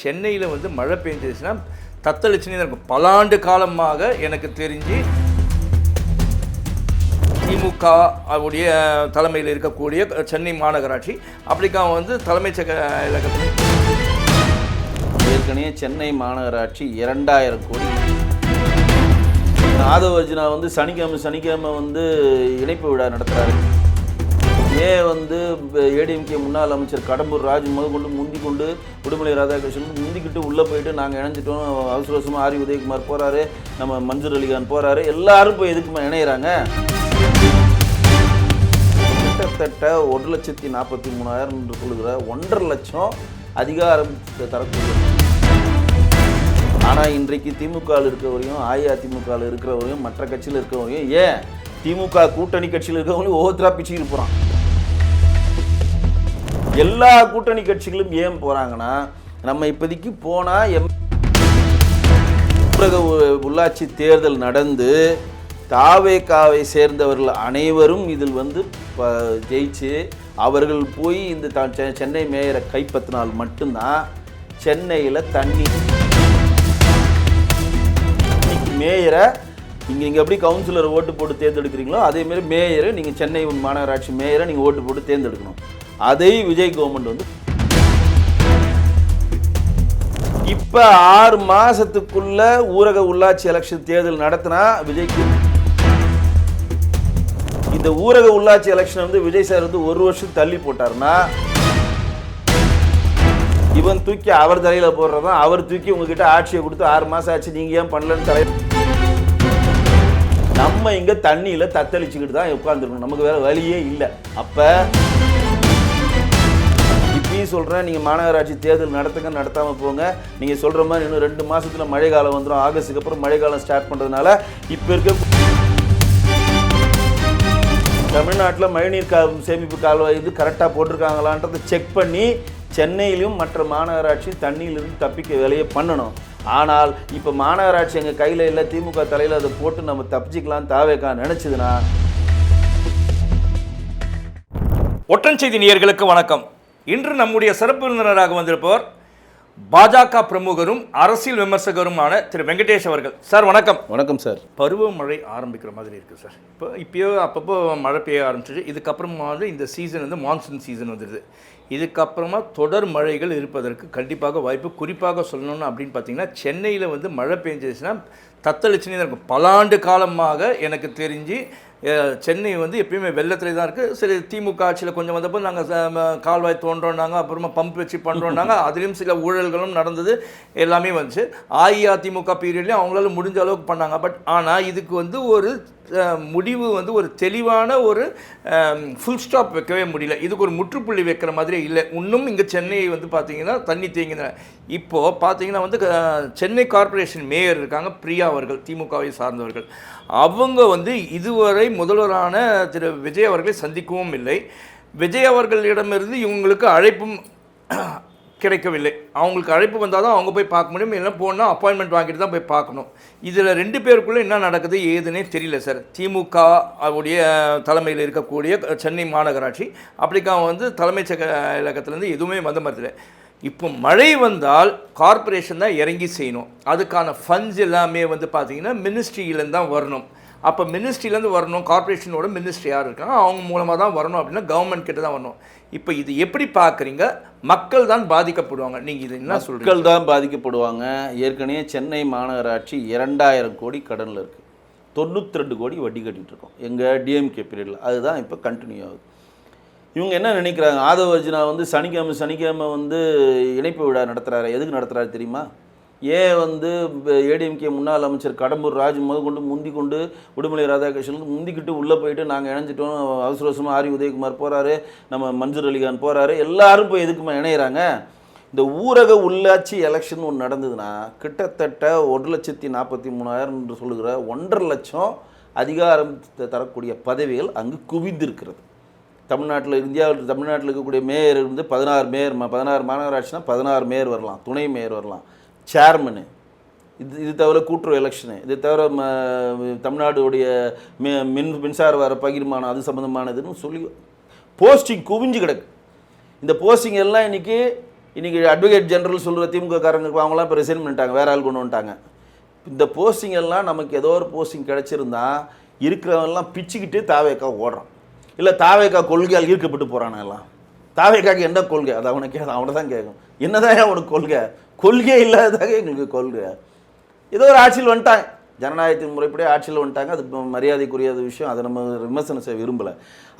சென்னையில் வந்து மழை பெஞ்சிருச்சுன்னா தத்தளிச்சுனே தான் இருக்கும். பல ஆண்டு காலமாக எனக்கு தெரிஞ்சு திமுக உடைய தலைமையில் இருக்கக்கூடிய சென்னை மாநகராட்சி அப்படிக்கா வந்து தலைமைச் செயலகத்தில் ஏற்கனவே சென்னை மாநகராட்சி 2000 கோடி ஆதவர்ஜினா வந்து சனிக்கிழமை வந்து இணைப்பு விழா நடத்துகிறாரு. ஏன் வந்து ஏடிஎம்கே முன்னாள் அமைச்சர் கடம்பூர் ராஜு முதற்கொண்டு முந்திக்கொண்டு உடுமலை ராதாகிருஷ்ணன் முந்திக்கிட்டு உள்ளே போயிட்டு நாங்கள் இணைஞ்சிட்டோம், அவசர அவசரமாக ஆரி உதயகுமார் போகிறாரு, நம்ம மன்சூர் அலிகான் போகிறாரு, எல்லாரும் போய் எதுக்குமா இணையிறாங்க? கிட்டத்தட்ட 1,43,000 என்று சொல்லுகிற 1.5 லட்சம் அதிகாரம் தரக்கூடிய. ஆனால் இன்றைக்கு திமுகவில் இருக்கிறவரையும் அஇஅதிமுகவில் இருக்கிறவரையும் மற்ற கட்சியில் இருக்கிறவரையும் ஏன் திமுக கூட்டணி கட்சியில் இருக்கிறவங்களையும் ஒவ்வொருத்தரா பிச்சுக்கிட்டு போகிறான். எல்லா கூட்டணி கட்சிகளும் ஏன் போகிறாங்கன்னா, நம்ம இப்போதைக்கு போனால் ஊரக உள்ளாட்சி தேர்தல் நடந்து தாவேகாவை சேர்ந்தவர்கள் அனைவரும் இதில் வந்து ஜெயிச்சு அவர்கள் போய் இந்த சென்னை மேயரை கைப்பற்றினால் மட்டும்தான் சென்னையில் தண்ணி. மேயரை நீங்கள் எப்படி கவுன்சிலர் ஓட்டு போட்டு தேர்ந்தெடுக்கிறீங்களோ அதேமாரி மேயரை நீங்கள் சென்னை மாநகராட்சி மேயரை நீங்கள் ஓட்டு போட்டு தேர்ந்தெடுக்கணும். அதை விஜய் கவர்மெண்ட் வந்து இப்போ 6 மாதத்துக்குள்ள ஊரக உள்ளாட்சி எலெக்ஷன் தேர்தல் நடத்தினா விஜய்க்கு இந்த ஊரக உள்ளாட்சி எலெக்ஷன் வந்து விஜய் சார் வந்து 1 வருஷம் தள்ளி போட்டார்னா இவன் தூக்கி அவர் தலையில் போடுறதான், அவர் தூக்கி உங்ககிட்ட ஆட்சியை கொடுத்து 6 மாதம் ஆச்சு நீங்கள் ஏன் பண்ணலன்னு தலை. நம்ம இங்கே தண்ணியில் தத்தளிச்சுக்கிட்டு தான் உட்காந்துருக்கணும், நமக்கு வேறு வழியே இல்லை. அப்போ இப்பயும் சொல்கிறேன், நீங்கள் மாநகராட்சி தேர்தல் நடத்தாமல் போங்க. நீங்கள் சொல்கிற மாதிரி இன்னும் 2 மாதத்தில் மழை காலம் வந்துடும். ஆகஸ்ட்டுக்கு அப்புறம் மழை காலம் ஸ்டார்ட் பண்ணுறதுனால இப்போ இருக்க தமிழ்நாட்டில் மழைநீர் சேமிப்பு கால்வாய் இது கரெக்டாக போட்டிருக்காங்களான்றதை செக் பண்ணி சென்னையிலும் மற்ற மாநகராட்சி தண்ணியிலிருந்து தப்பிக்க வேலையை பண்ணணும். ஆனால் இப்போ மாநகராட்சி எங்கள் கையில் இல்லை, திமுக தலையில் அதை போட்டு நம்ம தப்பிச்சிக்கலாம் தாவேக்கா நினச்சிதுன்னா. ஒற்றன் செய்தி நேயர்களுக்கு வணக்கம். இன்று நம்முடைய சிறப்பு விருந்தினராக வந்திருப்பவர் பாஜக பிரமுகரும் அரசியல் விமர்சகருமான திரு வெங்கடேஷ் அவர்கள். சார் வணக்கம். வணக்கம் சார். பருவமழை ஆரம்பிக்கிற மாதிரி இருக்குது சார். இப்போயோ அப்பப்போ மழை பெய்ய ஆரம்பிச்சிச்சு. இதுக்கப்புறமா வந்து இந்த சீசன் வந்து மான்சூன் சீசன் வந்துடுது. இதுக்கப்புறமா தொடர் மழைகள் இருப்பதற்கு கண்டிப்பாக வாய்ப்பு. குறிப்பாக சொல்லணும்னு அப்படின்னு பார்த்தீங்கன்னா சென்னையில் வந்து மழை பெஞ்சிச்சுன்னா தத்தளிச்சுனே தான் இருக்கும். பல ஆண்டு காலமாக எனக்கு தெரிஞ்சு சென்னை வந்து எப்பயுமே வெள்ளத்தில் தான் இருக்குது. சரி, திமுக ஆட்சியில் கொஞ்சம் வந்தப்போ நாங்கள் கால்வாய் தோன்றோன்னாங்க, அப்புறமா பம்ப் வச்சு பண்ணுறோன்னாங்க, அதுலேயும் சில ஊழல்களும் நடந்தது, எல்லாமே வந்துச்சு. அஇஅதிமுக பீரியட்லேயும் அவங்களால முடிஞ்ச அளவுக்கு பண்ணாங்க. பட் ஆனால் இதுக்கு வந்து ஒரு முடிவு வந்து ஒரு தெளிவான ஒரு ஃபுல் ஸ்டாப் வைக்கவே முடியல. இதுக்கு ஒரு முற்றுப்புள்ளி வைக்கிற மாதிரி இல்லை. இன்னும் இங்கே சென்னை வந்து பார்த்திங்கன்னா தண்ணி தேங்கின. இப்போது பார்த்திங்கன்னா வந்து சென்னை கார்ப்பரேஷன் மேயர் இருக்காங்க பிரியா அவர்கள், திமுகவை சார்ந்தவர்கள். அவங்க வந்து இதுவரை முதல்வரான திரு விஜய் அவர்களை சந்திக்கவும் இல்லை. விஜய் அவர்களிடமிருந்து இவங்களுக்கு அழைப்பும் கிடைக்கவில்லை. அவங்களுக்கு அழைப்பு வந்தால் தான் அவங்க போய் பார்க்க முடியும், இல்லைன்னா போனால் அப்பாயின்மெண்ட் வாங்கிட்டு தான் போய் பார்க்கணும். இதில் 2 பேருக்குள்ளே என்ன நடக்குது ஏதுன்னே தெரியல சார். திமுக உடைய தலைமையில் இருக்கக்கூடிய சென்னை மாநகராட்சி அப்படிக்கா வந்து தலைமைச் செயலகத்திலேருந்து எதுவுமே வந்த மாதிரி. இப்போ மழை வந்தால் கார்ப்பரேஷன் தான் இறங்கி செய்யணும். அதுக்கான ஃபண்ட்ஸ் எல்லாமே வந்து பார்த்திங்கன்னா மினிஸ்ட்ரியிலேருந்து தான் வரணும். அப்போ மினிஸ்ட்ரியிலேருந்து வரணும், கார்ப்பரேஷனோட மினிஸ்ட்ரி யார் இருக்காங்க அவங்க மூலமாக தான் வரணும், அப்படின்னா கவர்மெண்ட் கிட்ட தான் வரணும். இப்போ இது எப்படி பார்க்குறீங்க? மக்கள் தான் பாதிக்கப்படுவாங்க, நீங்கள் இது என்ன சொல்கிறீங்க? மக்கள் தான் பாதிக்கப்படுவாங்க. ஏற்கனவே சென்னை மாநகராட்சி 2000 கோடி கடனில் இருக்குது, 92 கோடி வட்டி கட்டிகிட்டு இருக்கோம் எங்கள் டிஎம்கே பீரியடில். அதுதான் இப்போ கண்டினியூ ஆகுது. இவங்க என்ன நினைக்கிறாங்க, ஆதவர்ஜினா வந்து சனிக்கிழமை வந்து இணைப்பு விழா நடத்துகிறாரு. எதுக்கு நடத்துகிறாரு தெரியுமா? ஏன் வந்து ஏடிஎம்கே முன்னாள் அமைச்சர் கடம்பூர் ராஜு முதற்கொண்டு முந்திக்கொண்டு உடுமலை ராதாகிருஷ்ணன் முந்திக்கிட்டு உள்ளே போயிட்டு நாங்கள் இணைஞ்சிட்டோம், அவசர அவசரமாக ஆரி உதயகுமார் போகிறாரு, நம்ம மன்சூர் அலிகான் போகிறாரு, எல்லாரும் போய் எதுக்குமா இணையிறாங்க? இந்த ஊரக உள்ளாட்சி எலெக்ஷன் ஒன்று நடந்ததுன்னா கிட்டத்தட்ட 1,43,000 என்று சொல்லுகிற 1.5 லட்சம் அதிகாரம் தரக்கூடிய பதவிகள் அங்கு குவிந்திருக்கிறது. தமிழ்நாட்டில் இருக்கக்கூடிய மேயர் இருந்து 16 மேயர், 16 மாநகராட்சினா 16 மேயர் வரலாம், துணை மேயர் வரலாம், சேர்மனு, இது தவிர கூட்டுறவு எலெக்ஷனு, இது தவிர தமிழ்நாடுடைய மின்சார வர பகிர்மானம் அது சம்மந்தமானதுன்னு சொல்லி போஸ்டிங் குவிஞ்சு கிடக்கு. இந்த போஸ்டிங் எல்லாம் இன்றைக்கி இன்றைக்கி அட்வொகேட் ஜெனரல் சொல்கிற திமுக காரங்க அவங்களாம் இப்போ ரிசைன் பண்ணிட்டாங்க, வேறு ஆள் கொண்டு வந்துட்டாங்க. இந்த போஸ்டிங் எல்லாம் நமக்கு ஏதோ ஒரு போஸ்டிங் கிடச்சிருந்தா இருக்கிறவங்கெல்லாம் பிச்சுக்கிட்டு தாவேக்கா ஓடுறான், இல்லை தாவேக்கா கொள்கையால் ஈர்க்கப்பட்டு போகிறானே எல்லாம். தாவேக்காக்கு என்ன கொள்கை அது அவனை தான் கேட்கும். என்னதான் அவனுக்கு கொள்கை இல்லாததாக எங்களுக்கு கொள்கை. ஏதோ ஒரு ஆட்சியில் வந்துட்டாங்க, ஜனநாயகத்தின் முறைப்படி ஆட்சியில் வந்துட்டாங்க, அது மரியாதைக்குரிய விஷயம், அதை நம்ம விமர்சனம் செய்ய விரும்பலை.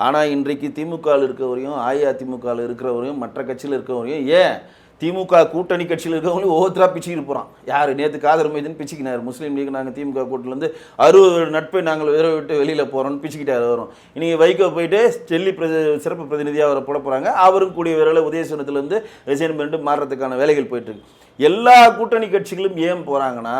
ஆனால் இன்றைக்கு திமுகவில் இருக்கிறவரையும் அஇஅதிமுகவில் இருக்கிறவரையும் மற்ற கட்சியில் இருக்கிறவரையும் ஏன் திமுக கூட்டணி கட்சியில் இருக்கிறவங்களையும் ஒவ்வொருத்தராக பிச்சுக்கிட்டு போகிறான். யார் நேற்று காதர் மைதன் பிச்சுக்கினார், முஸ்லீம் லீக் நாங்கள் திமுக கூட்டிலேருந்து 60 நட்பை நாங்கள் வேற விட்டு வெளியில் போகிறோம்னு பிச்சுக்கிட்டார் வரும். இன்றைக்கி வைகோ போயிட்டு டெல்லி சிறப்பு பிரதிநிதியாக அவரை போட போகிறாங்க. அவரும் கூடிய விரைவில் உதயசனத்துலேருந்து ரிசைன் பண்ணிட்டு மாறுறதுக்கான வேலைகள் போயிட்டுருக்கு. எல்லா கூட்டணி கட்சிகளும் ஏன் போகிறாங்கன்னா,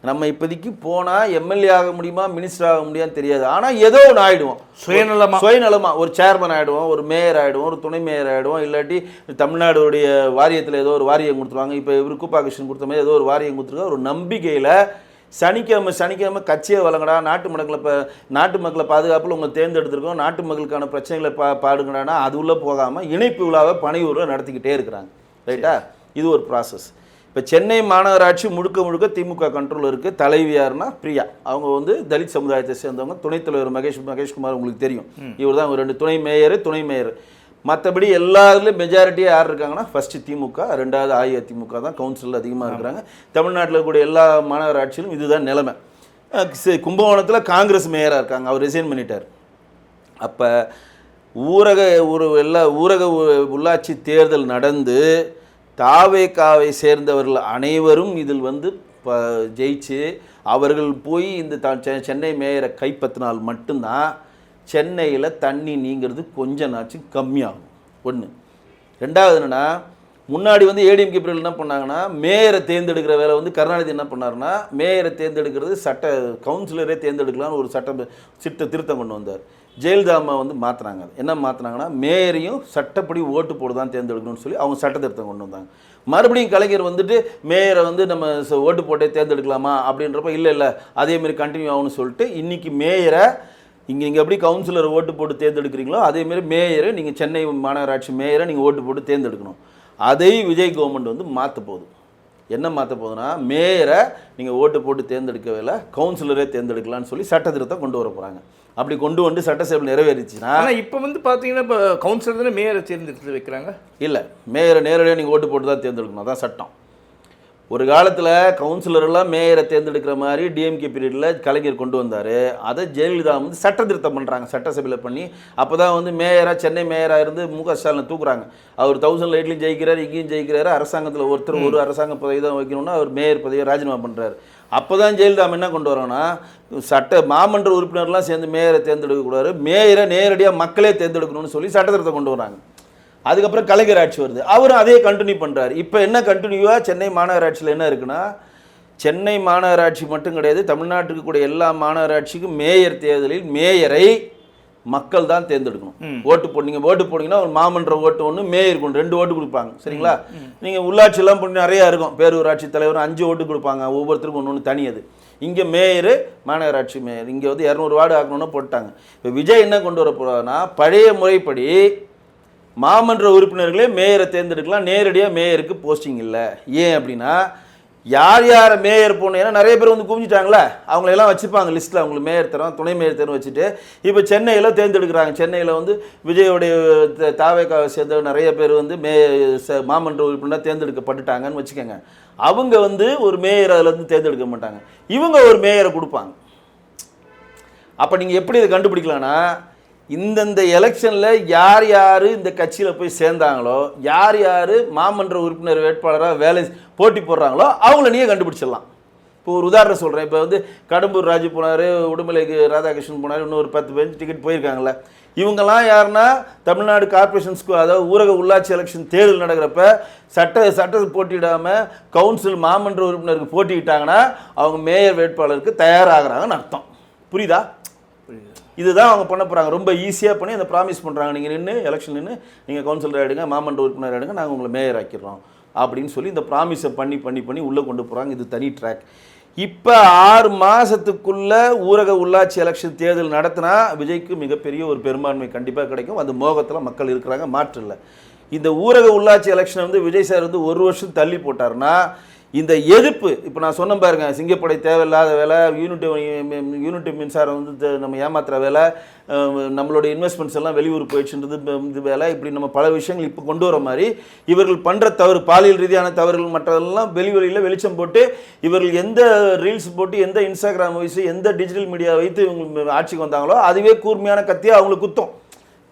நம்ம இப்போதைக்கு போனால் எம்எல்ஏ ஆக முடியுமா மினிஸ்டர் ஆக முடியான்னு தெரியாது, ஆனால் ஏதோ ஒன்று ஆகிடுவோம், சுயநலமாக ஒரு சேர்மன் ஆகிடுவோம், ஒரு மேயர் ஆகிடுவோம், ஒரு துணை மேயர் ஆகிடுவோம், இல்லாட்டி தமிழ்நாடுடைய வாரியத்தில் ஏதோ ஒரு வாரியம் கொடுத்துருவாங்க. இப்போ இவர் கூப்பாகிருஷ்ணன் கொடுத்த மாதிரி ஏதோ ஒரு வாரியம் கொடுத்துருக்கா. ஒரு நம்பிக்கையில் சனிக்கிழமை கட்சியை வழங்கடா, நாட்டு மக்களை பாதுகாப்பில் உங்களை தேர்ந்தெடுத்திருக்கோம், நாட்டு மக்களுக்கான பிரச்சனைகளை பாடுங்கடானா அது உள்ளே போகாமல் இணைப்பு விழாவை பனையூரில் நடத்திக்கிட்டே இருக்கிறாங்க. ரைட்டா? இது ஒரு ப்ராசஸ். இப்போ சென்னை மாநகராட்சி முழுக்க திமுக கண்ட்ரோல் இருக்குது. தலைவி யாருன்னா பிரியா, அவங்க வந்து தலித் சமுதாயத்தை சேர்ந்தவங்க. துணைத் தலைவர் மகேஷ்குமார் உங்களுக்கு தெரியும், இவர் தான் 2 துணை மேயர். மற்றபடி எல்லாருலேயும் மெஜாரிட்டியாக யார் இருக்காங்கன்னா, ஃபஸ்ட்டு திமுக, 2வது அஇஅதிமுக தான் கவுன்சிலில் அதிகமாக இருக்கிறாங்க. தமிழ்நாட்டில் இருக்கக்கூடிய எல்லா மாநகராட்சியிலும் இதுதான் நிலைமை. கும்பகோணத்தில் காங்கிரஸ் மேயராக இருக்காங்க, அவர் ரிசைன் பண்ணிட்டார். அப்போ ஊரக உள்ளாட்சி தேர்தல் நடந்து தாவேக்காவை சேர்ந்தவர்கள் அனைவரும் இதில் வந்து ஜெயிச்சு அவர்கள் போய் இந்த சென்னை மேயரை கைப்பற்றினால் மட்டும்தான் சென்னையில் தண்ணி நீங்கிறது கொஞ்சம் நாச்சும் கம்மியாகும். ஒன்று. ரெண்டாவது என்னென்னா, முன்னாடி வந்து ஏடிஎம்கே பீரியட் என்ன பண்ணாங்கன்னா, மேயரை தேர்ந்தெடுக்கிற வேலை வந்து கருணாநிதி என்ன பண்ணாருன்னா, மேயரை தேர்ந்தெடுக்கிறது கவுன்சிலரே தேர்ந்தெடுக்கலான்னு ஒரு திருத்தம் கொண்டு வந்தார். ஜெயலலிதா அம்மா வந்து மாற்றினாங்க. என்ன மாற்றினாங்கன்னா, மேயரையும் சட்டப்படி ஓட்டு போட்டு தான் தேர்ந்தெடுக்கணும்னு சொல்லி அவங்க சட்ட திருத்தம் கொண்டு வந்தாங்க. மறுபடியும் கலைஞர் வந்துட்டு மேயரை வந்து நம்ம ஓட்டு போட்டே தேர்ந்தெடுக்கலாமா அப்படின்றப்ப இல்லை அதேமாரி கண்டினியூ ஆகும்னு சொல்லிட்டு இன்றைக்கி மேயரை நீங்கள் எப்படி கவுன்சிலர் ஓட்டு போட்டு தேர்ந்தெடுக்கிறீங்களோ அதேமாரி மேயரை நீங்கள் சென்னை மாநகராட்சி மேயரை நீங்கள் ஓட்டு போட்டு தேர்ந்தெடுக்கணும். அதை விஜய் கவர்மெண்ட் வந்து மாற்ற போகுது. என்ன மாற்ற போகுதுன்னா, மேயரை நீங்கள் ஓட்டு போட்டு தேர்ந்தெடுக்கவே இல்லை, கவுன்சிலரே தேர்ந்தெடுக்கலான்னு சொல்லி சட்ட திருத்தம் கொண்டு வர போகிறாங்க. அப்படி கொண்டு வந்து சட்டசபை நிறைவேறிச்சுன்னா, இப்போ வந்து பார்த்தீங்கன்னா இப்போ கவுன்சிலர் மேயரை தேர்ந்தெடுத்து வைக்கிறாங்க. இல்லை, மேயரை நேரடியாக நீங்கள் ஓட்டு போட்டு தான் தேர்ந்தெடுக்கணும், அதான் சட்டம். ஒரு காலத்தில் கவுன்சிலரெல்லாம் மேயரை தேர்ந்தெடுக்கிற மாதிரி டிஎம்கே பீரியடில் கலைஞர் கொண்டு வந்தார். அதை ஜெயலலிதா வந்து சட்ட திருத்தம் பண்ணுறாங்க, சட்டசபையில் பண்ணி. அப்போ தான் வந்து சென்னை மேயராக இருந்து மு.க. ஸ்டாலினை தூக்குறாங்க. அவர் 1008லையும் ஜெயிக்கிறார், இங்கேயும் ஜெயிக்கிறாரு. அரசாங்கத்தில் ஒரு அரசாங்க பதவி தான் வைக்கணும்னா அவர் மேயர் பதவியை ராஜினாமா பண்ணுறாரு. அப்போ தான் ஜெயலலிதா என்ன கொண்டு வரோன்னா, மாமன்ற உறுப்பினர்லாம் சேர்ந்து மேயரை தேர்ந்தெடுக்கக்கூடாது, மேயரை நேரடியாக மக்களே தேர்ந்தெடுக்கணும்னு சொல்லி சட்ட திருத்தம் கொண்டு வராங்க. அதுக்கப்புறம் கலைஞர் ஆட்சி வருது, அவரும் அதே கண்டினியூ பண்ணுறாரு. இப்போ என்ன கண்டினியூவாக சென்னை மாநகராட்சியில் என்ன இருக்குன்னா, சென்னை மாநகராட்சி மட்டும் கிடையாது, தமிழ்நாட்டுக்கு கூட எல்லா மாநகராட்சிக்கும் மேயர் தேர்தலில் மேயரை மக்கள் தான் தேர்ந்தெடுக்கணும். ஓட்டு போட்டிங்கன்னா ஒரு மாமன்ற ஓட்டு ஒன்று, மேயருக்கு ஒன்று, 2 ஓட்டு கொடுப்பாங்க. சரிங்களா? நீங்கள் உள்ளாட்சியெல்லாம் பண்ணி நிறையா இருக்கும், பேரூராட்சி தலைவர் 5 ஓட்டு கொடுப்பாங்க, ஒவ்வொருத்தருக்கும் ஒன்று தனி. அது இங்கே மேயர், மாநகராட்சி மேயர் இங்கே வந்து 200 வார்டு ஆக்கணும்னு போட்டாங்க. இப்போ விஜய் என்ன கொண்டு வர போகிறாருன்னா, பழைய முறைப்படி மாமன்ற உறுப்பினர்களே மேயரை தேர்ந்தெடுக்கலாம், நேரடியாக மேயருக்கு போஸ்டிங் இல்லை. ஏன் அப்படின்னா, யாரை மேயர் போனேன்னா நிறைய பேர் வந்து குவிஞ்சிட்டாங்களே, அவங்களெல்லாம் வச்சுப்பாங்க லிஸ்ட்டில். அவங்களுக்கு மேயர் தரம், துணை மேயர் தரம் வச்சுட்டு இப்போ சென்னையில் தேர்ந்தெடுக்கிறாங்க. சென்னையில் வந்து விஜயோடைய தாவேக்காவை சேர்ந்த நிறைய பேர் வந்து மாமன்ற உறுப்பினர் தேர்ந்தெடுக்கப்பட்டுட்டாங்கன்னு வச்சுக்கோங்க. அவங்க வந்து ஒரு மேயர் அதிலேருந்து தேர்ந்தெடுக்க மாட்டாங்க, இவங்க ஒரு மேயரை கொடுப்பாங்க. அப்போ நீங்கள் எப்படி இதை கண்டுபிடிக்கலான்னா, இந்தந்த எலெக்ஷனில் யார் இந்த கட்சியில் போய் சேர்ந்தாங்களோ, யார் மாமன்ற உறுப்பினர் வேட்பாளராக போட்டி போடுறாங்களோ அவங்கள நீங்கள் கண்டுபிடிச்சிடலாம். இப்போ ஒரு உதாரணம் சொல்கிறேன். இப்போ வந்து கடம்பூர் ராஜு போனார், உடுமலைக்கு ராதாகிருஷ்ணன் போனார், இன்னும் ஒரு 10 பேர் டிக்கெட் போயிருக்காங்களே. இவங்கெல்லாம் யாருன்னா, தமிழ்நாடு கார்பரேஷன்ஸ்க்கு, அதாவது ஊரக உள்ளாட்சி எலெக்ஷன் தேர்தல் நடக்கிறப்ப சட்டத்தை போட்டியிடாமல் கவுன்சில் மாமன்ற உறுப்பினருக்கு போட்டிக்கிட்டாங்கன்னா அவங்க மேயர் வேட்பாளருக்கு தயாராகிறாங்கன்னு அர்த்தம். புரியுதா? இதுதான் அவங்க பண்ண போகிறாங்க. ரொம்ப ஈஸியாக பண்ணி அந்த ப்ராமிஸ் பண்ணுறாங்க, நீங்கள் எலெக்ஷன் நீங்கள் கவுன்சிலர் ஆகிடுங்க, மாமன்ற உறுப்பினர் ஆகிடுங்க, நாங்கள் உங்களை மேயர் ஆக்கிடுறோம் அப்படின்னு சொல்லி இந்த ப்ராமிஸை பண்ணி உள்ளே கொண்டு போகிறாங்க. இது தனி ட்ராக். இப்போ 6 மாதத்துக்குள்ளே ஊரக உள்ளாட்சி எலெக்ஷன் தேர்தல் நடத்தினா விஜய்க்கு மிகப்பெரிய ஒரு பெரும்பான்மை கண்டிப்பாக கிடைக்கும். அந்த மோகத்தில் மக்கள் இருக்கிறாங்க, மாற்று இல்லை. இந்த ஊரக உள்ளாட்சி எலெக்ஷனை வந்து விஜய் சார் வந்து ஒரு வருஷம் தள்ளி போட்டாருன்னா இந்த எதிர்ப்பு இப்போ நான் சொன்ன பாருங்க, சிங்கப்படை தேவையில்லாத வேலை, யூனிட்டி மின்சாரம் வந்து நம்ம ஏமாத்துற வேலை, நம்மளுடைய இன்வெஸ்ட்மெண்ட்ஸ் எல்லாம் வெளியூர் போயிடுச்சுன்றது இது வேலை, இப்படி நம்ம பல விஷயங்கள் இப்போ கொண்டு வர மாதிரி இவர்கள் பண்ணுற தவறு, பாலியல் ரீதியான தவறுகள் மற்றதெல்லாம் வெளியில் வெளிச்சம் போட்டு இவர்கள் எந்த ரீல்ஸ் போட்டு எந்த இன்ஸ்டாகிராம் வைத்து எந்த டிஜிட்டல் மீடியா வைத்து இவங்க ஆட்சிக்கு வந்தாங்களோ அதுவே கூர்மையான கத்தியாக அவங்களுக்கு குத்தம்.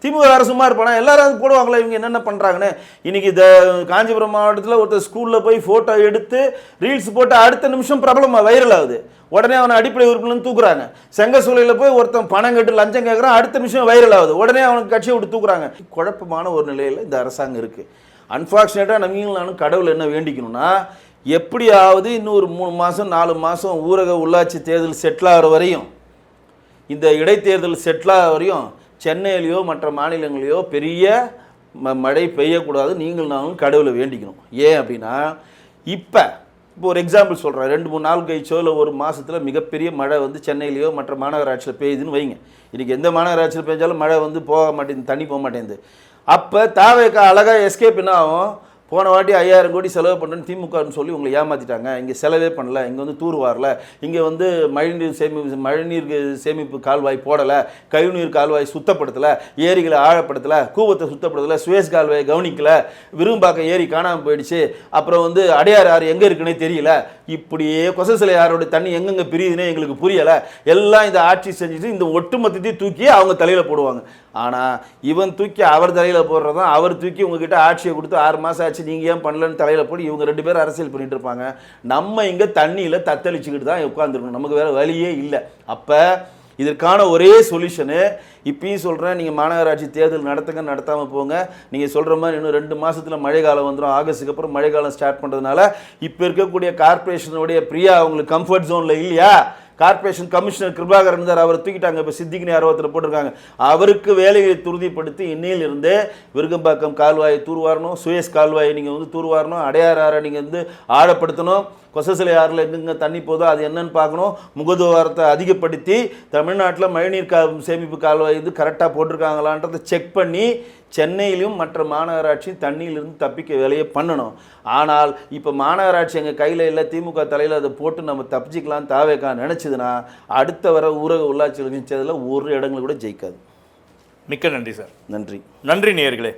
திமுக வேறு சும்மா இருப்பானா, எல்லாரும் அது போடுவாங்களே இவங்க என்னென்ன பண்ணுறாங்கன்னு. இன்றைக்கி இந்த காஞ்சிபுரம் மாவட்டத்தில் ஒருத்தர் ஸ்கூலில் போய் ஃபோட்டோ எடுத்து ரீல்ஸ் போட்டு அடுத்த நிமிஷம் பிரபலமாக வைரல் ஆகுது. உடனே அவனை அடிப்படை உறுப்பினர்னு தூக்குறாங்க. செங்க சூழலில் போய் ஒருத்தன் பணம் கட்டு லஞ்சம் கேட்குறான், அடுத்த நிமிஷம் வைரல் ஆகுது. உடனே அவனுக்கு கட்சியை விட்டு தூக்குறாங்க. குழப்பமான ஒரு நிலையில் இந்த அரசாங்கம் இருக்குது. அன்ஃபார்ச்சுனேட்டாக நானும் கடவுள் என்ன வேண்டிக்கணும்னா, எப்படியாவது இன்னொரு 3 மாதம் 4 மாதம் ஊரக உள்ளாட்சி தேர்தல் செட்டில் ஆகிற வரையும், இந்த இடைத்தேர்தல் செட்டில் ஆகிற வரையும் சென்னையிலையோ மற்ற மாநிலங்களையோ பெரிய மழை பெய்யக்கூடாது. நானும் கடவுளை வேண்டிக்கணும். ஏன் அப்படின்னா, இப்போ ஒரு எக்ஸாம்பிள் சொல்கிறேன். 2-3 நாள் கழிச்சோ இல்லை ஒரு மாதத்தில் மிகப்பெரிய மழை வந்து சென்னையிலையோ மற்ற மாநகராட்சியில் பெய்யுதுன்னு வைங்க. இன்றைக்கி எந்த மாநகராட்சியில் பெய்ஞ்சாலும் மழை வந்து போக மாட்டேங்குது, தண்ணி போக மாட்டேங்குது. அப்போ தாவேக்கா அழகாக எஸ்கேப் என்ன ஆகும், போன வாட்டி 5000 கோடி செலவு பண்ணுறேன்னு திமுகன்னு சொல்லி உங்களை ஏமாற்றிட்டாங்க, இங்கே செலவே பண்ணல, இங்கே வந்து தூர் வரல, இங்கே வந்து மழைநீர் சேமிப்பு கால்வாய் போடலை, கழிவுநீர் கால்வாய் சுத்தப்படுத்தலை, ஏரிகளை ஆழப்படுத்தலை, கூவத்தை சுத்தப்படுத்தலை, சுவேஸ் கால்வாயை கவனிக்கலை, விரும்பாக்கம் ஏரி காணாமல் போயிடுச்சு, அப்புறம் வந்து அடையாறு ஆறு எங்கே இருக்குன்னே தெரியல, இப்படியே கொசசிலை ஆறோட தண்ணி எங்கெங்கே பிரியுதுன்னே எங்களுக்கு புரியலை. எல்லாம் இந்த ஆட்சி செஞ்சுட்டு இந்த ஒட்டுமொத்தத்தையும் தூக்கி அவங்க தலையில் போடுவாங்க. ஆனால் இவன் தூக்கி அவர் தலையில் போடுறதான், அவர் தூக்கி உங்ககிட்ட ஆட்சியை கொடுத்து 6 மாதம் ஆச்சு நீங்கள் ஏன் பண்ணலன்னு தலையில் போட்டு இவங்க 2 பேரும் அரசியல் பண்ணிட்டு இருப்பாங்க. நம்ம இங்கே தண்ணியில் தத்தளிச்சுக்கிட்டு தான் உட்காந்துருக்கணும், நமக்கு வேறு வழியே இல்லை. அப்போ இதற்கான ஒரே சொல்யூஷனு, இப்பயும் சொல்கிறேன், நீங்கள் மாநகராட்சி தேர்தல் நடத்துங்க, நடத்தாமல் போங்க. நீங்கள் சொல்கிற மாதிரி இன்னும் 2 மாதத்தில் மழை காலம் வந்துடும். ஆகஸ்ட்டுக்கு அப்புறம் மழை காலம் ஸ்டார்ட் பண்ணுறதுனால இப்போ இருக்கக்கூடிய கார்பரேஷனுடைய பிரியா அவங்களுக்கு கம்ஃபர்ட் ஜோனில் இல்லையா. கார்பரேஷன் கமிஷனர் கிருபாகர் இருந்தார், அவரை தூக்கிட்டாங்க. இப்போ சித்திக்கினி ஆர்வத்தில் போட்டிருக்காங்க. அவருக்கு வேலையை துரிதப்படுத்தி இன்னையிலிருந்து விருகம்பாக்கம் கால்வாயை தூர்வாரணும், சுயஸ் கால்வாயை நீங்கள் வந்து தூர்வாரணும், அடையாறு ஆறை நீங்கள் வந்து ஆழப்படுத்தணும், கொசசிலை ஆறில் எங்கெங்கே தண்ணி போதோ அது என்னன்னு பார்க்கணும், முகதுவாரத்தை அதிகப்படுத்தி தமிழ்நாட்டில் மழைநீர் சேமிப்பு கால்வாய் இது கரெக்டாக போட்டிருக்காங்களான்றதை செக் பண்ணி சென்னையிலும் மற்ற மாநகராட்சியும் தண்ணியிலிருந்து தப்பிக்க வேலையை பண்ணணும். ஆனால் இப்போ மாநகராட்சி எங்கள் கையில் இல்லை, திமுக தலையில் அதை போட்டு நம்ம தப்பிச்சிக்கலாம் தாவேக்கா நினச்சிதுன்னா அடுத்த வர ஊரக உள்ளாட்சி தேர்தலில் ஒரு இடங்கள் கூட ஜெயிக்காது. மிக்க நன்றி சார். நன்றி. நன்றி நேயர்களே.